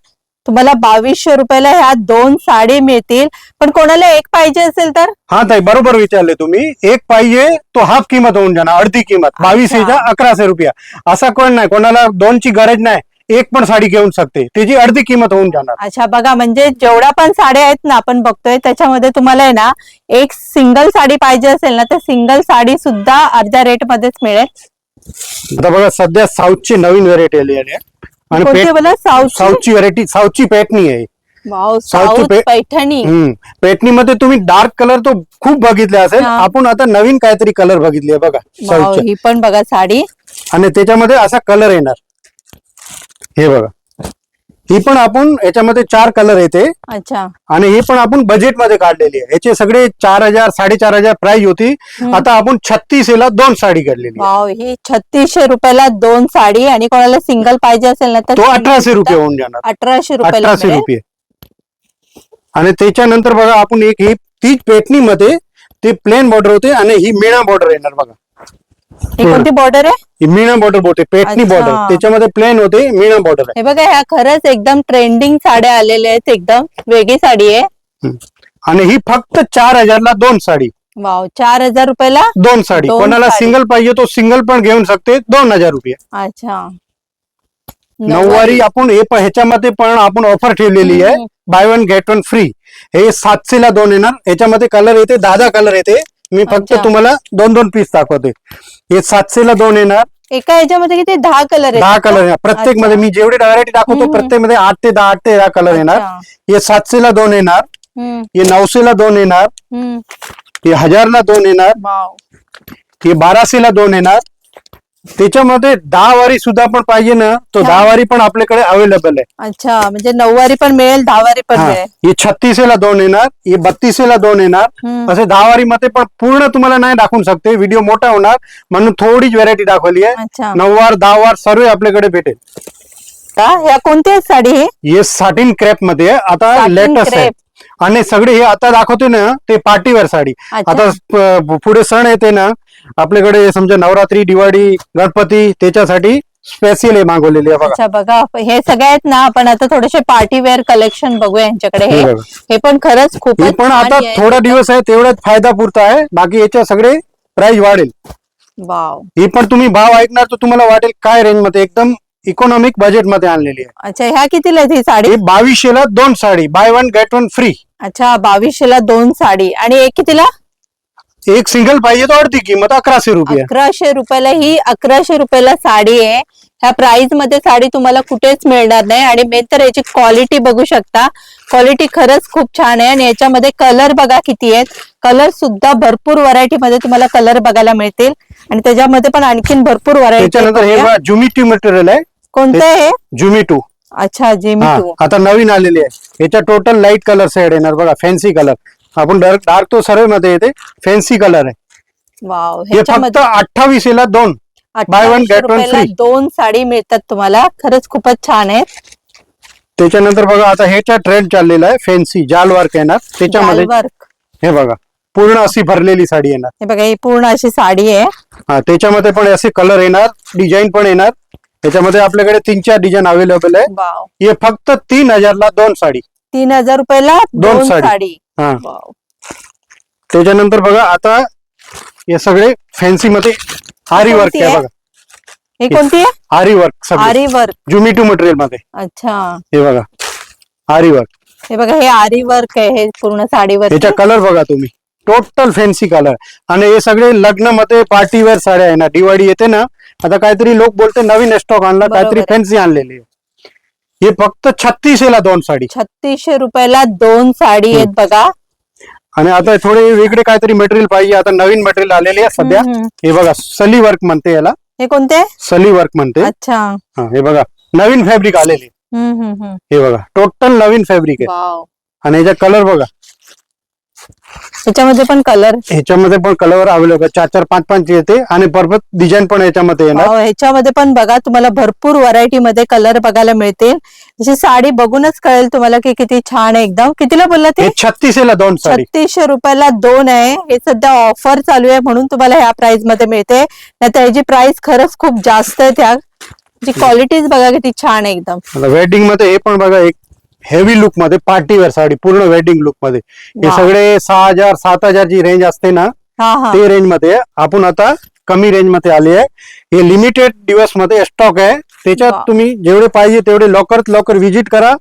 तुम्हाला 2200 रुपयाला ह्या 2 साडी मिळतील. पण कोणाला एक पाहिजे असेल तर? हा ताई, बरोबर विचारले तुम्ही. एक पाहिजे तो हाफ किंमत होऊन जाणार, अर्धी किंमत 2200च्या 1100 रुपया. असा कोण नाही, कोणाला 2ची गरज नाही, एक पण साडी घेऊन शकते, त्याची अर्धी किंमत होऊन जाणार. अच्छा, बघा म्हणजे जेवढ्या पण साड्या आहेत ना आपण बघतोय त्याच्यामध्ये तुम्हाला आहे ना एक सिंगल साडी पाहिजे असेल ना तर सिंगल साडी सुद्धा अर्ध्या रेट मध्येच मिळेल. आता बघा सध्या साऊथची नवीन व्हेरायटी आली आहे आणि कोणती बोला? साऊथची व्हेरायटी, साऊथची पैठणी आहे. वाव, साऊथची साऊथ पैठणी. पैठणीमध्ये तुम्ही डार्क कलर तो खूप बघितले असेल. हा. आपण आता नवीन काहीतरी कलर बघितली आहे बघा वाव, साऊथच्या, ही पण बघा साडी. आणि त्याच्यामध्ये असा कलर येणार. हे बघा, ही पण आपण याच्यामध्ये 4 कलर येते. अच्छा, आणि हे पण आपण बजेट मध्ये काढलेली आहे. याचे सगळे 4000 4500 प्राइस होती. आता आपण 36 ला 2 साडी काढलेली आहे. वाव, ही 3600 रुपयाला 2 साडी. आणि कोणाला सिंगल पाहिजे असेल ना तर तो 1800 रुपये होऊन जाणार. 1800 रुपयाला 1800 मिळेल. रुपये. आणि त्याच्यानंतर बघा आपण एक ही तीच पैठणी मध्ये ते प्लेन बॉर्डर होते आणि ही मीना बॉर्डर येणार बघा. ही कोणती बॉर्डर आहे? ही मीना बॉर्डर बोलते, पैठणी अच्छा. बॉर्डर, त्याच्यामध्ये प्लेन होते, मीना बॉर्डर आहे. हे बघा, ह्या खरंच एकदम ट्रेंडिंग साड्या आलेल्या आहेत. एकदम वेगळी साडी आहे. आणि ही फक्त 4000 ला 2 साडी. वाव, 4000 रुपयाला 2 साडी. दोन कोणाला साडी. सिंगल पाहिजे तो सिंगल पण घेऊन शकते. 2000 रुपये. अच्छा, नऊवारी आपण ह्याच्यामध्ये पण आपण ऑफर ठेवलेली आहे. Buy 1 get 1 free. हे 700 ला 2 येणार. याच्यामध्ये कलर येते, 10 कलर येते. मी फक्त अच्छा. तुम्हाला 2 पीस दाखवते. हे 700 ला 2 येणार. एका ह्याच्यामध्ये किती 10 कलर आहेत? 10 कलर येणार प्रत्येक मध्ये. मी जेवढी व्हरायटी दाखवतो प्रत्येक मध्ये 8 ते 10 कलर येणार. हे 700 ला 2 येणार. हे 900 ला 2 येणार. हे 1000 ला 2 येणार. वाव, हे 1200 ला 2 येणार. त्याच्यामध्ये 10 वारी सुद्धा पण पाहिजे ना, तो 10 वारी पण आपल्याकडे अवेलेबल आहे. अच्छा, म्हणजे 9 वारी पण मिळेल, 10 वारी पण हा. मिळेल. हे 36 ला 2 येणार. हे 32 ला 2 येणार. असे 10 वारी मध्ये पण पूर्ण तुम्हाला नाही दाखवू शकते, व्हिडिओ मोठा होणार म्हणून थोडीच व्हेरायटी दाखवली आहे. अच्छा, 9 वार 10 वार सर्व आपल्याकडे भेटेल. का ह्या कोणती आहेत साडी? हे साटिन क्रेप मध्ये आहे. आता Satin लेटेस्ट आहे. crepe. आणि सगळे हे आता दाखवते ना ते पार्टीवेअर साडी. अच्छा. आता पुढे सण येते ना आपल्याकडे, समजा नवरात्री, दिवाळी, गणपती, त्याच्यासाठी स्पेशल हे मागवलेली आहे बघा. अच्छा, बघा हे सगळे आहेत ना. आपण आता थोडेसे पार्टी वेअर कलेक्शन बघूया यांच्याकडे. हे हे बघा. हे पण खरंच खूप हे पण आता थोडा दिवस आहे तेवढाच फायदा पुरता आहे. बाकी याच्या सगळे प्राइस वाढेल. वाव. ही पण तुम्ही भाव ऐकणार तर तुम्हाला वाटेल काय रेंज मध्ये, एकदम इकॉनॉमिक बजेट मध्ये आणलेली आहे. अच्छा, ह्या कितीला आहेत ही साडी? हे 2200 ला 2 साडी, बाय 1 गेट 1 फ्री. अच्छा, 2200 ला 2 साडी. आणि एक कितीला? एक सिंगल पाहिजे तो अर्धी किंमत 1100 रुपये. 1100 रुपयाला ही 1100 रुपयाला साडी आहे. ह्या प्राइस मध्ये साडी तुम्हाला कुठेच मिळणार नाही. आणि मेन तर याची क्वालिटी बघू शकता. क्वालिटी खरंच खूप छान आहे. आणि याच्यामध्ये कलर बघा किती आहेत. कलर सुद्धा भरपूर व्हरायटी मध्ये तुम्हाला कलर बघायला मिळतील. आणि त्याच्यामध्ये पण आणखीन भरपूर व्हरायटी. त्याच्यानंतर हे बघा जुमिटू मटेरियल आहे. कोणतं आहे? जुमिटू. अच्छा, जिमी. आता नवीन आलेली आहे. याच्या टोटल लाईट कलर सेड येणार बघा, फॅन्सी कलर. आपण डार्क तो सर्व मध्ये येते, फॅन्सी कलर आहे. वाव, हे फक्त 28 ला 2 बाय 1 गेट 1 फ्री. 2 साडी मिळतात तुम्हाला. खरंच खूपच छान आहे. त्याच्यानंतर बघा आता ह्याचा ट्रेंड चाललेला आहे, फॅन्सी जाल वर्क येणार त्याच्यामध्ये. वर्क. हे बघा पूर्ण अशी भरलेली साडी येणार. हे बघा, ही पूर्ण अशी साडी आहे. हा, त्याच्यामध्ये पण असे कलर येणार, डिझाईन पण येणार. त्याच्यामध्ये आपल्याकडे 3-4 डिझाईन अवेलेबल आहे. वाव, हे फक्त 3000 ला 2 साडी. 3000 रुपयाला 2 साडी. साडी. हा. वाव. त्याच्यानंतर बघा आता हे सगळे फॅन्सी मध्ये आरी वर्क कोणती आहे आहे? बघा. हे कोणती आहे? आरी वर्क सगळे आरी वर्क. जुमिटू मटेरियल मध्ये. अच्छा, हे बघा आरी वर्क. हे बघा, हे आरी वर्क आहे. हे पूर्ण साडीवर. याचा कलर बघा तुम्ही, टोटल फॅन्सी कलर. आणि हे सगळे लग्न मध्ये पार्टीवेअर साड्या आहे ना. दिवाळी येते ना, आता काहीतरी लोक बोलते नवीन स्टॉक आणला, काहीतरी फॅन्सी आणलेली आहे. हे फक्त 36 ला 2 साडी. 3600 रुपयाला 2 साडी आहेत बघा. आणि आता थोडे वेगळे काहीतरी मटेरियल पाहिजे, आता नवीन मटेरियल आलेले आहे सध्या. हे बघा सली वर्क म्हणते याला, हे कोणते? सली वर्क म्हणते. अच्छा, हा, हे बघा नवीन फॅब्रिक आलेले. हे बघा टोटल नवीन फॅब्रिक आहे. वाव. आणि याचा कलर बघा, ह्याच्यामध्ये पण कलर, ह्याच्यामध्ये पण कलर अवेलेबल 4-4, 5-5 येते आणि परत डिझाईन पण याच्यामध्ये येणार. ह्याच्यामध्ये पण बघा तुम्हाला भरपूर व्हरायटी मध्ये कलर बघायला मिळतील. जशी साडी बघूनच कळेल तुम्हाला की किती छान आहे एकदम. कितीला बोलला ते? हे 36 ला 2 साडी. 3600 रुपयाला 2 आहे. हे सध्या ऑफर चालू आहे म्हणून तुम्हाला ह्या प्राइस मध्ये मिळते, नाही तर ह्याची प्राइस खरंच खूप जास्त आहे. त्याची क्वालिटीज बघा किती छान आहे एकदम. वेडिंग मध्ये हे पण बघा, एक हेवी लुक मध्ये पार्टीवेअर साडी पूर्ण वेडिंग लुक मध्ये. हे सगळे 6000 7000 ची रेंज असते ना, ते रेंज मध्ये आपण आता कमी रेंज मध्ये आली आहे. हे लिमिटेड दिवस मध्ये स्टॉक आहे. त्याच्यात तुम्ही जेवढे पाहिजे तेवढे लवकरात लवकर विजिट करा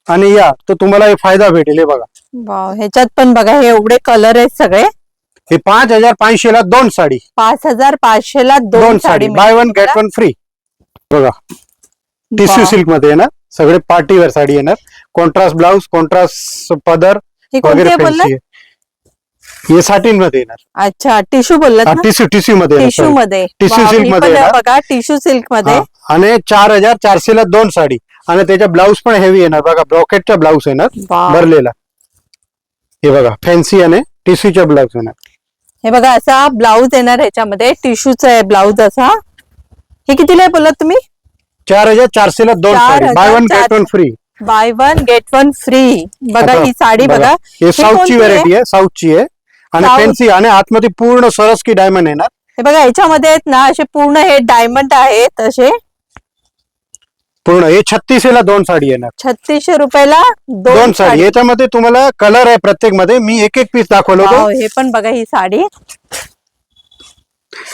आणि या, तर तुम्हाला हे फायदा भेटेल. हे बघा, ह्याच्यात पण बघा हे एवढे कलर आहेत सगळे. हे 5500 ला 2 साडी. 5500 ला 2 साडी. Buy 1 get 1 free. बघा टिश्यू सिल्क मध्ये येणार, सगळे पार्टीवेअर साडी येणार. कॉन्ट्रास्ट ब्लाउज, कॉन्ट्रास्ट पदर वगैरे फॅन्सी आहे. हे साटिन मध्ये येणार. अच्छा, टिश्यू बोललात ना? टिश्यू मध्ये, टिश्यू मध्ये, टिश्यू सिल्क मध्ये बघा टिश्यू सिल्क मध्ये. आणि 4400 ला 2 साडी. आणि त्याचा ब्लाउज पण हेवी येणार बघा, ब्रॉकेटचा ब्लाउज येणार भरलेला. हे बघा फॅन्सी आणि टिश्यूचा ब्लाउज येणार. हे बघा असा ब्लाउज येणार ह्याच्यामध्ये, टिश्यूचा आहे ब्लाउज असा. हे कितीला आहे बोलत तुम्ही? 4400 ला 2 sari. Buy 1 get 1 free. Buy 1 get 1 free. बघा ही साडी बघा, हे साऊथची व्हरायटी आहे, साऊथची आहे आणि फॅन्सी. आणि आतमध्ये पूर्ण सरस्की डायमंड येणार. हे बघा याच्यामध्ये आहेत ना असे पूर्ण हे डायमंड आहेत असे पूर्ण. हे 3600 ला 2 साडी येणार. 3600 रुपयाला 2 साडी. याच्यामध्ये तुम्हाला कलर आहे प्रत्येक मध्ये. मी एक पीस दाखवलं होतं. हे पण बघा ही साडी.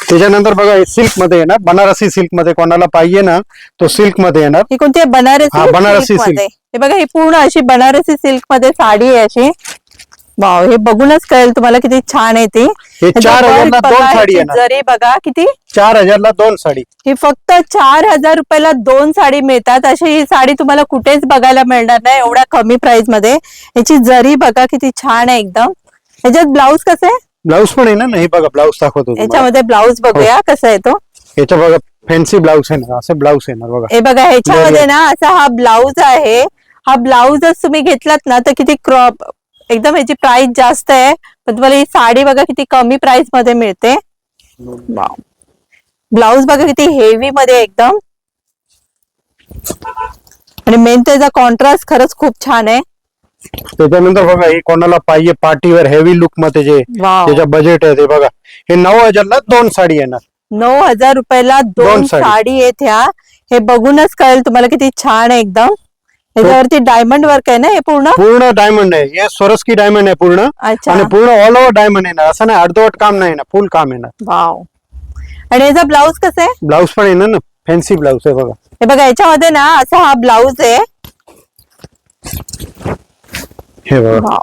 त्याच्यानंतर बघा हे सिल्क मध्ये येणार, बनारसी सिल्क मध्ये. कोणाला पाहिजे ना तो सिल्क मध्ये येणार. ही कोणती आहे? बनारसी सिल्क. हे बघा ही पूर्ण अशी बनारसी सिल्क मध्ये साडी आहे अशी. वाव, हे बघूनच कळेल तुम्हाला किती छान आहे ती. हे 4000 ला 2 साडी येणार. जरी बघा किती, 4000 ला 2 साडी. ही फक्त 4000 रुपयाला 2 साडी मिळतात. अशी ही साडी तुम्हाला कुठेच बघायला मिळणार नाही एवढ्या कमी प्राइस मध्ये. याची जरी बघा किती छान आहे एकदम. ह्याच्यात ब्लाउज कसं आहे? ब्लाउज पण आहे ना. हे बघा ब्लाउज दाखवतो. याच्यामध्ये ब्लाउज बघूया कसा आहे तो. याच्या बघा फॅन्सी ब्लाउज आहे ना, असं ब्लाउज येणार बघा. हे बघा ह्याच्यामध्ये ना असा हा ब्लाउज आहे. हा ब्लाउजच तुम्ही घेतलात ना तर किती क्रॉप, एकदम ह्याची प्राइस जास्त आहे पण तुम्हाला ही साडी बघा किती कमी प्राइस मध्ये मिळते. ब्लाउज बघा किती हेवी मध्ये एकदम. आणि मेन त्याचा कॉन्ट्रास्ट खरंच खूप छान आहे. त्याच्यानंतर बघा हे कोणाला पाहिजे पार्टीवेअर हेवी लुक मध्ये जे त्याच्या बजेट आहे ते बघा. हे 9000 ला 2 साडी येणार. 9000 रुपयाला 2 साडी येत ह्या. हे बघूनच कळेल तुम्हाला किती छान आहे एकदम. त्याच्यावरती डायमंड वर्क आहे ना, हे पूर्ण डायमंड आहे. हे स्वरस्की डायमंड आहे पूर्ण. आणि पूर्ण ऑल ओव्हर डायमंड येणार. असं नाही अर्धवट काम नाही ना, फुल काम येणार. वाव. आणि याचा ब्लाउज कसं आहे? ब्लाउज पण येणार ना, फॅन्सी ब्लाउज आहे बघा. हे बघा याच्यामध्ये ना असा हा ब्लाउज आहे. हे बघा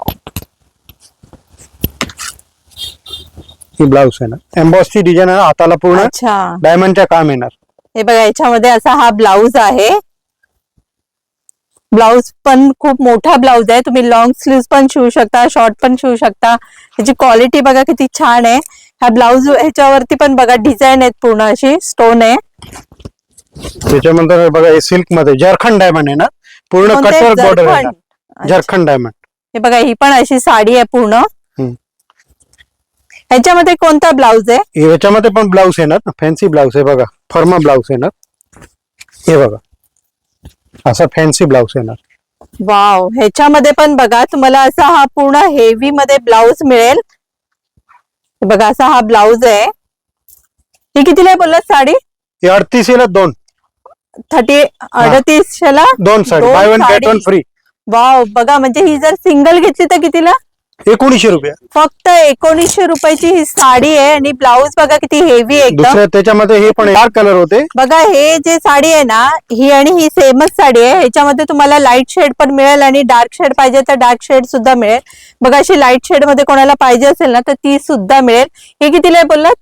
ही ब्लाउज आहे ना, एम्बॉसची डिझाईन आहे. हाताला पूर्ण डायमंडच्या काम येणार. हे बघा याच्यामध्ये असा हा ब्लाउज आहे. ब्लाउज पण खूप मोठा ब्लाउज आहे. तुम्ही लॉंग स्लीव्ह पण शिवू शकता, शॉर्ट पण शिवू शकता. त्याची क्वालिटी बघा किती छान आहे. हा ब्लाउज ह्याच्यावरती पण बघा डिझाईन आहेत पूर्ण अशी स्टोन आहे. त्याच्यानंतर बघा हे सिल्क मध्ये झारखंड डायमंड आहे ना, पूर्ण कटवर्क बॉर्डर आहे. झारखंड डायमंड. हे बघा ही पण अशी साडी आहे पूर्ण. ह्याच्यामध्ये कोणता ब्लाउज आहे? याच्यामध्ये पण ब्लाउज येणार ना, फॅन्सी ब्लाउज आहे बघा. फर्मा ब्लाउज येणार. हे बघा असा फॅन्सी ब्लाउज येणार. वाव. ह्याच्यामध्ये पण बघा तुम्हाला असा हा पूर्ण हेवी मध्ये ब्लाउज मिळेल. बघा असा हा ब्लाउज आहे. ही कितीला बोललात साडी? 3800 ला 2. 3800 ला 2 sari. Buy 1 get 1 free. Wow. बघा म्हणजे ही जर सिंगल घेतली तर कितीला? 1900 रुपये. फक्त 1900 रुपयाची ही साडी आहे. आणि ब्लाउज बघा किती हेवी आहे एकदम. दुसऱ्या त्याच्यामध्ये हे पण डार्क कलर होते बघा. हे जे साडी आहे ना ही आणि ही सेमच साडी आहे. ह्याच्यामध्ये तुम्हाला लाईट शेड पण मिळेल आणि डार्क शेड पाहिजे तर डार्क शेड सुद्धा मिळेल. बघा अशी लाईट शेड मध्ये कोणाला पाहिजे असेल ना तर ती सुद्धा मिळेल. हे कितीला बोललात?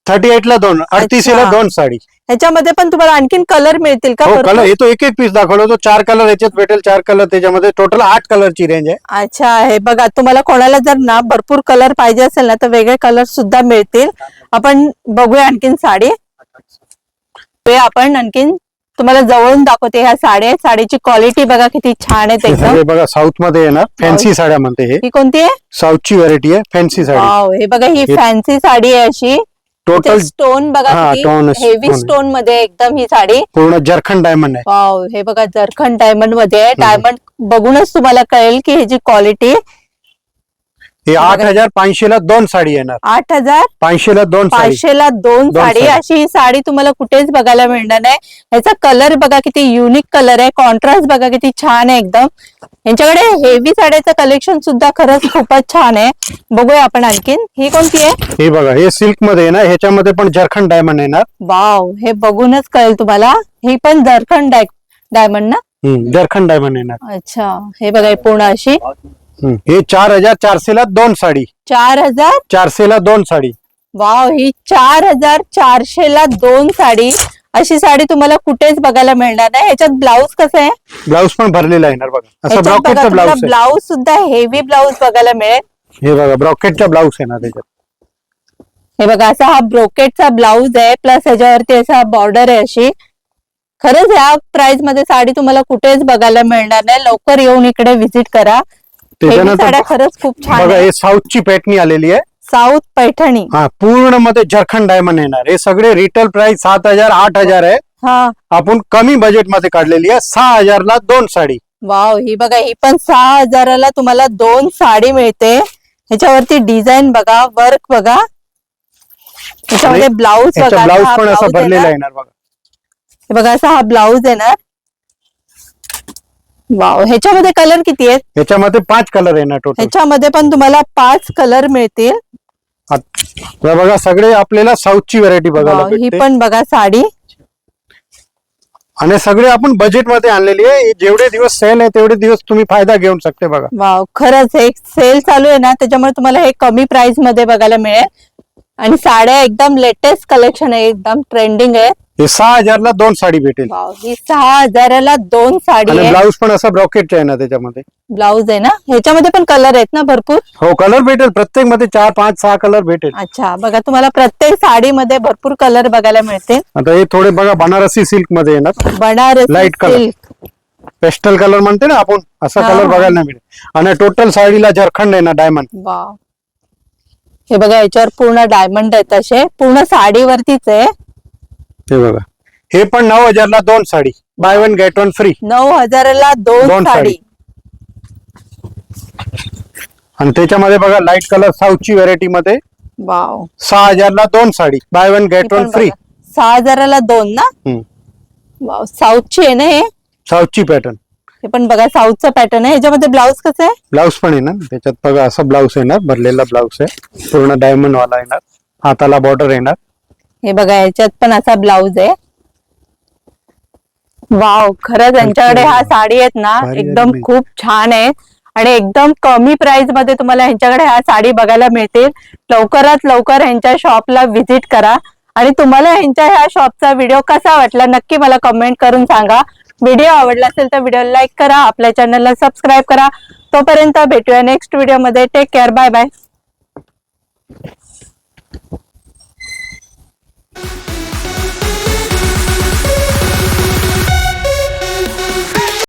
38 ला 2. 3800 ला 2 साडी. ह्याच्यामध्ये पण तुम्हाला आणखीन कलर मिळतील का? कलर येतो एक पीस दाखवलो तो 4 कलर याच्यात भेटेल. 4 कलर त्याच्यामध्ये टोटल 8 कलरची रेंज आहे. अच्छा. हे बघा तुम्हाला कोणाला जर ना भरपूर कलर पाहिजे असेल ना तर वेगळे कलर सुद्धा मिळतील. आपण बघूया आणखीन साडी. आपण आणखीन तुम्हाला जवळून दाखवते ह्या साड्या आहेत. साडीची क्वालिटी बघा किती छान आहेत हे एकदम. सगळे बघा साऊथ मध्ये येणार फॅन्सी साड्या म्हणते हे. ही कोणती आहे? साऊथची व्हरायटी आहे फॅन्सी साडी. वाव, हे बघा ही फॅन्सी साडी आहे अशी. टोटल स्टोन बघा हा, किती stone हेवी आहे. स्टोन मध्ये एकदम ही साडी. पूर्ण जरखंड डायमंड आहे. वाव, हे बघा जरखंड डायमंड मध्ये आहे. डायमंड बघूनच तुम्हाला कळेल की ह्याची क्वालिटी. हे 8,500 ला 2 साडी येणार. 8,500 ला 2 साडी. 500 ला 2 साडी. अशी ही साडी तुम्हाला कुठेच बघायला मिळणार नाही. ह्याचा कलर बघा किती युनिक कलर आहे. कॉन्ट्रास्ट बघा किती छान आहे एकदम. यांच्याकडे हेवी साड्याचं कलेक्शन सुद्धा खरंच खूपच छान आहे. बघूया आपण आणखीन. ही कोणती आहे? हे बघा हे सिल्क मध्ये आहे ना, ह्याच्यामध्ये पण जरखंड डायमंड येणार. वाव, हे बघूनच कळेल तुम्हाला. ही पण जरखंड डायमंड ना? जरखंड डायमंड येणार. अच्छा, हे बघा ही पूर्ण अशी. हे 4,400 ला 2 साडी. 4,400 ला 2 साडी. वाव, ही 4,400 ला 2 साडी. अशी साडी तुम्हाला कुठेच बघायला मिळणार नाही. ह्याच्यात ब्लाऊज कसं आहे? ब्लाऊज पण भरलेला येणार बघा. असं ब्रॉकेटचा ब्लाऊज आहे. ब्लाऊज सुद्धा हेवी ब्लाऊज बघायला मिळेल. हे बघा ब्रॉकेटचा ब्लाऊज आहे ना त्याच्यात. हे बघा असा हा ब्रोकेटचा ब्लाऊज आहे. प्लस ह्याच्यावरती असा बॉर्डर आहे अशी. खरंच ह्या प्राइस मध्ये साडी तुम्हाला कुठेच बघायला मिळणार नाही. लवकर येऊन इकडे व्हिजिट करा. साड्या खरंच खूप छान. बघा हे साऊथची पॅटर्न आलेली आहे. साऊथ पैठणी. हा, पूर्ण मध्ये जरखंड डायमंड येणार. हे सगळे रिटेल प्राइस 7,000 8,000 आहे. हा, आपण कमी बजेट मध्ये काढलेली आहे. 6,000 ला 2 साडी. वाव, ही बघा ही पण 6,000 ला तुम्हाला 2 साडी मिळते. ह्याच्यावरती डिझाईन बघा, वर्क बघा. ह्याच्यामध्ये ब्लाऊज बघा. ब्लाऊज हा पण असा ब्लाऊज भरलेला येणार. येणार बघा. हे बघा असा हा ब्लाऊज येणार. वाव, ह्याच्यामध्ये कलर किती आहेत? ह्याच्यामध्ये 5 कलर येणार टोटल. ह्याच्यामध्ये पण तुम्हाला 5 कलर मिळतील. बघा सगळे आपल्याला साऊथची व्हरायटी बघायला ही भेटते. पण बघा साडी. आणि सगळे आपण बजेट मध्ये आणलेली आहे. जेवढे दिवस सेल आहे तेवढे दिवस तुम्ही फायदा घेऊ शकते बघा. वाव, खरंच एक सेल चालू आहे ना, त्याच्यामुळे तुम्हाला हे कमी प्राइस मध्ये बघायला मिळेल. आणि साड्या एकदम लेटेस्ट कलेक्शन आहे, एकदम ट्रेंडिंग आहे. हे 6,000 ला 2 साडी भेटेल. वाव, ही 6,000 ला 2 साडी आणि आहे. ब्लाऊज पण असा ब्रॉकेटचा आहे ना त्याच्यामध्ये. ब्लाऊज आहे ना. ह्याच्यामध्ये पण कलर आहेत ना भरपूर? हो, कलर भेटेल. प्रत्येक मध्ये 4 5 6 कलर भेटेल. अच्छा, बघा तुम्हाला प्रत्येक साडीमध्ये भरपूर कलर बघायला मिळते. आता हे थोडे बघा बनारसी सिल्क मध्ये येणार. Banarasi light colour. Silk. Pastel colour म्हणते ना आपण, असा कलर बघायला नाही मिळेल. आणि टोटल साडीला जरखंड आहे ना डायमंड. वाव, हे बघा याच्यावर पूर्ण डायमंड आहेत असे. पूर्ण साडीवरतीच आहे. हे बघा हे पण 9,000 ला 2 साडी. Buy 1 get 1 free. 9,000 ला 2 दोन साडी. आणि त्याच्यामध्ये बघा लाईट कलर साऊथची व्हरायटी मध्ये वाव, 6,000 ला 2 साडी. Buy 1 get 1 free. 6,000 ला 2 ना. वाव, साऊथची आहे ना हे. साऊथची पॅटर्न. हे पण बघा साऊथचं पॅटर्न आहे. ह्याच्यामध्ये ब्लाऊज कसं आहे? ब्लाऊज पण आहे ना त्याच्यात बघा असा ब्लाऊज येणार. भरलेला ब्लाऊज आहे. पूर्ण डायमंड वाला येणार. हाताला बॉर्डर येणार. हे बघा याच्यात पण असा ब्लाऊज आहे. वाव, खरंच यांच्याकडे ह्या साडी आहेत ना एकदम खूप छान आहे. आणि एकदम कमी प्राइस मध्ये तुम्हाला ह्यांच्याकडे ह्या साडी बघायला मिळतील. लवकरात लवकर ह्यांच्या शॉपला व्हिजिट करा. आणि तुम्हाला ह्यांच्या ह्या शॉपचा व्हिडिओ कसा वाटला नक्की मला कमेंट करून सांगा. व्हिडिओ आवडला असेल तर व्हिडिओ लाईक करा. आपल्या चॅनलला सबस्क्राईब करा. तोपर्यंत भेटूया नेक्स्ट व्हिडिओ मध्ये. Take care. Bye bye.